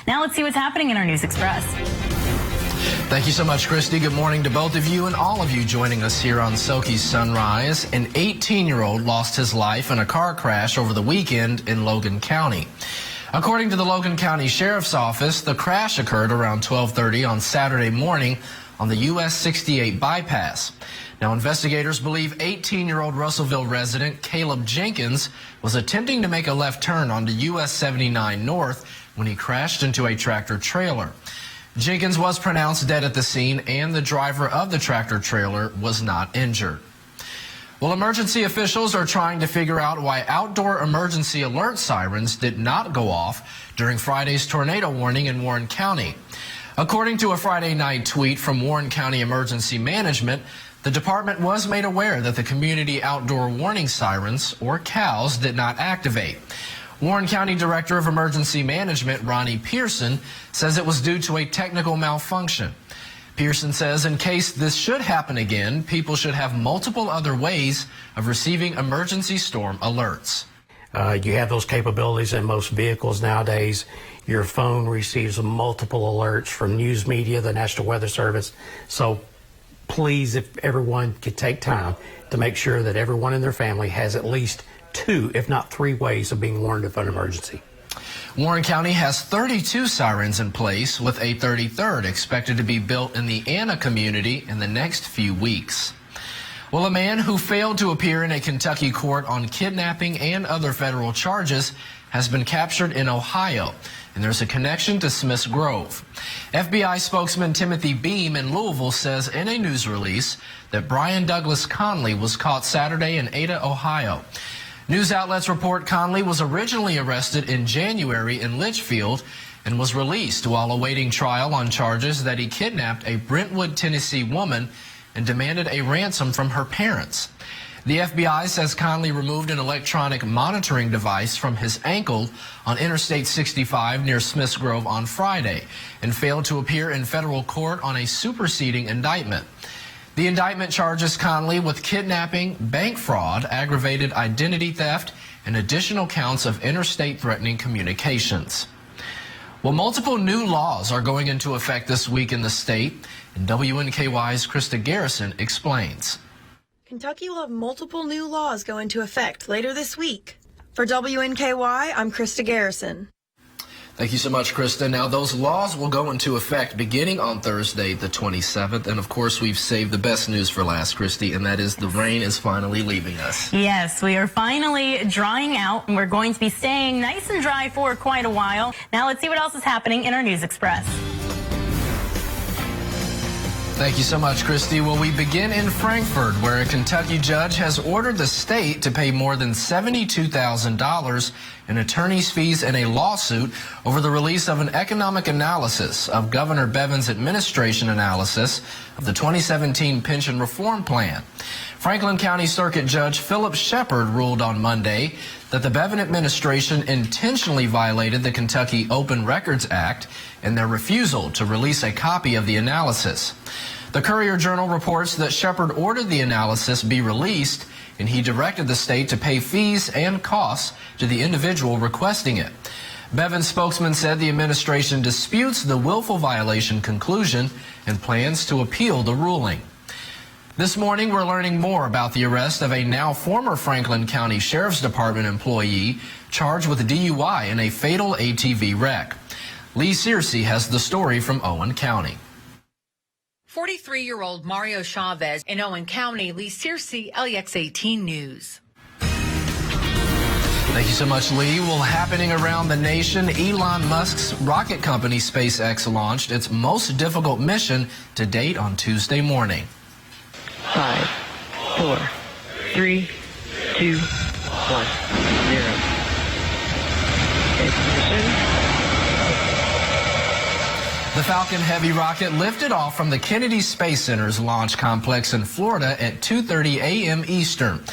Now let's see what's happening in our News Express. Thank you so much, Christy. Good morning to both of you and all of you joining us here on SOKY Sunrise. An 18-year-old lost his life in a car crash over the weekend in Logan County. According to the Logan County Sheriff's Office, the crash occurred around 12:30 on Saturday morning on the US 68 bypass. Now, investigators believe 18-year-old Russellville resident Caleb Jenkins was attempting to make a left turn onto US 79 North when he crashed into a tractor trailer. Jenkins was pronounced dead at the scene, and the driver of the tractor trailer was not injured. Well, emergency officials are trying to figure out why outdoor emergency alert sirens did not go off during Friday's tornado warning in Warren County. According to a Friday night tweet from Warren County Emergency Management, the department was made aware that the community outdoor warning sirens, or COWS, did not activate. Warren County Director of Emergency Management, Ronnie Pearson, says it was due to a technical malfunction. Pearson says in case this should happen again, people should have multiple other ways of receiving emergency storm alerts. You have those capabilities in most vehicles nowadays. Your phone receives multiple alerts from news media, the National Weather Service. So please, if everyone could take time to make sure that everyone in their family has at least 2, if not 3 ways of being warned of an emergency. Warren County has 32 sirens in place, with a 33rd expected to be built in the Anna community in the next few weeks. Well, a man who failed to appear in a Kentucky court on kidnapping and other federal charges has been captured in Ohio, and there's a connection to Smith's Grove. FBI spokesman Timothy Beam in Louisville says in a news release that Brian Douglas Conley was caught Saturday in Ada, Ohio. News outlets report Conley was originally arrested in January in Litchfield and was released while awaiting trial on charges that he kidnapped a Brentwood, Tennessee woman and demanded a ransom from her parents. The FBI says Conley removed an electronic monitoring device from his ankle on Interstate 65 near Smith's Grove on Friday and failed to appear in federal court on a superseding indictment. The indictment charges Conley with kidnapping, bank fraud, aggravated identity theft, and additional counts of interstate threatening communications. Well, multiple new laws are going into effect this week in the state, and WNKY's Krista Garrison explains. Kentucky will have multiple new laws go into effect later this week. For WNKY, I'm Krista Garrison. Thank you so much, Krista. Now, those laws will go into effect beginning on Thursday, the 27th. And, of course, we've saved the best news for last, Christy, and that is the rain is finally leaving us. Yes, we are finally drying out, and we're going to be staying nice and dry for quite a while. Now, let's see what else is happening in our News Express. Thank you so much, Christy. Well, we begin in Frankfort, where a Kentucky judge has ordered the state to pay more than $72,000 in attorney's fees in a lawsuit over the release of an economic analysis of Governor Bevin's administration analysis of the 2017 pension reform plan. Franklin County Circuit Judge Philip Shepard ruled on Monday that the Bevin administration intentionally violated the Kentucky Open Records Act in their refusal to release a copy of the analysis. The Courier-Journal reports that Shepard ordered the analysis be released, and he directed the state to pay fees and costs to the individual requesting it. Bevin's spokesman said the administration disputes the willful violation conclusion and plans to appeal the ruling. This morning, we're learning more about the arrest of a now former Franklin County Sheriff's Department employee charged with DUI in a fatal ATV wreck. Lee Searcy has the story from Owen County. 43-year-old Mario Chavez in Owen County. Lee Searcy, LEX 18 News. Thank you so much, Lee. Well, happening around the nation, Elon Musk's rocket company SpaceX launched its most difficult mission to date on Tuesday morning. 5, 4, 3, 2, 1, 0. The Falcon Heavy rocket lifted off from the Kennedy Space Center's launch complex in Florida at 2:30 a.m. Eastern.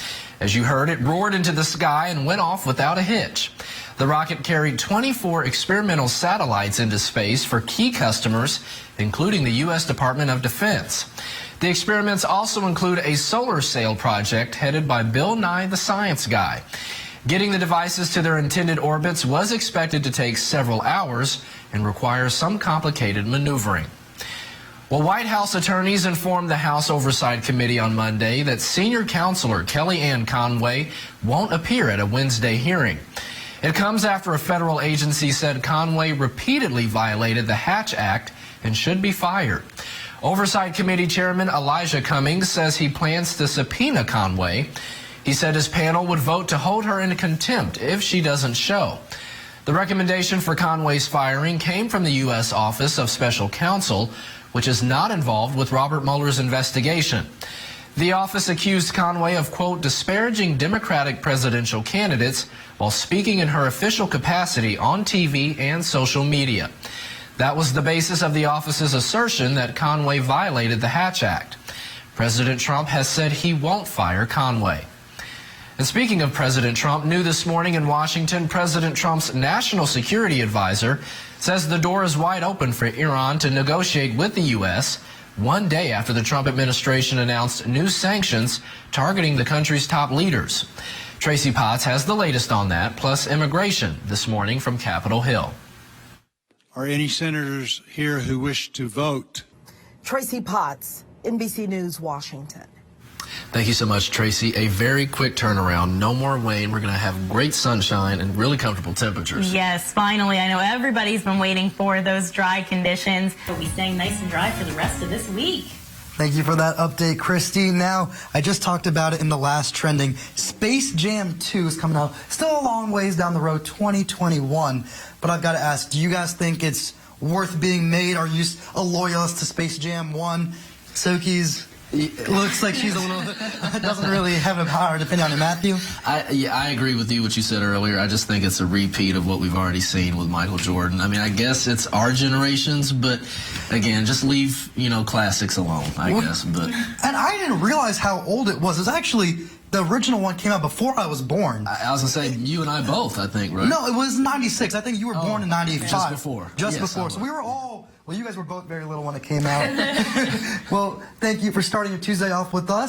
As you heard, it roared into the sky and went off without a hitch. The rocket carried 24 experimental satellites into space for key customers, including the U.S. Department of Defense. The experiments also include a solar sail project headed by Bill Nye the Science Guy. Getting the devices to their intended orbits was expected to take several hours, and requires some complicated maneuvering. Well, White House attorneys informed the House Oversight Committee on Monday that senior counselor Kellyanne Conway won't appear at a Wednesday hearing. It comes after a federal agency said Conway repeatedly violated the Hatch Act and should be fired. Oversight Committee Chairman Elijah Cummings says he plans to subpoena Conway. He said his panel would vote to hold her in contempt if she doesn't show. The recommendation for Conway's firing came from the U.S. Office of Special Counsel, which is not involved with Robert Mueller's investigation. The office accused Conway of, quote, disparaging Democratic presidential candidates while speaking in her official capacity on TV and social media. That was the basis of the office's assertion that Conway violated the Hatch Act. President Trump has said he won't fire Conway. And speaking of President Trump, new this morning in Washington, President Trump's national security advisor says the door is wide open for Iran to negotiate with the U.S. one day after the Trump administration announced new sanctions targeting the country's top leaders. Tracy Potts has the latest on that, plus immigration this morning from Capitol Hill. Are any senators here who wish to vote? Tracy Potts, NBC News, Washington. Thank you so much, Tracy. A very quick turnaround. No more rain. We're going to have great sunshine and really comfortable temperatures. Yes, finally. I know everybody's been waiting for those dry conditions. We'll be staying nice and dry for the rest of this week. Thank you for that update, Christy. Now, I just talked about it in the last trending. Space Jam 2 is coming out. Still a long ways down the road, 2021. But I've got to ask, do you guys think it's worth being made? Are you a loyalist to Space Jam 1? Soki's... It looks like she's a little, doesn't really have a hard opinion on it. Matthew? I agree with you, what you said earlier. I just think it's a repeat of what we've already seen with Michael Jordan. I mean, I guess it's our generations, but again, just leave, classics alone, I guess. But and I didn't realize how old it was. It's actually, the original one came out before I was born. I was going to say, you and I both, I think, right? No, it was 96. I think you were born in 95. Just before. Just before. So we were all... Well, you guys were both very little when it came out. Well, thank you for starting your Tuesday off with us.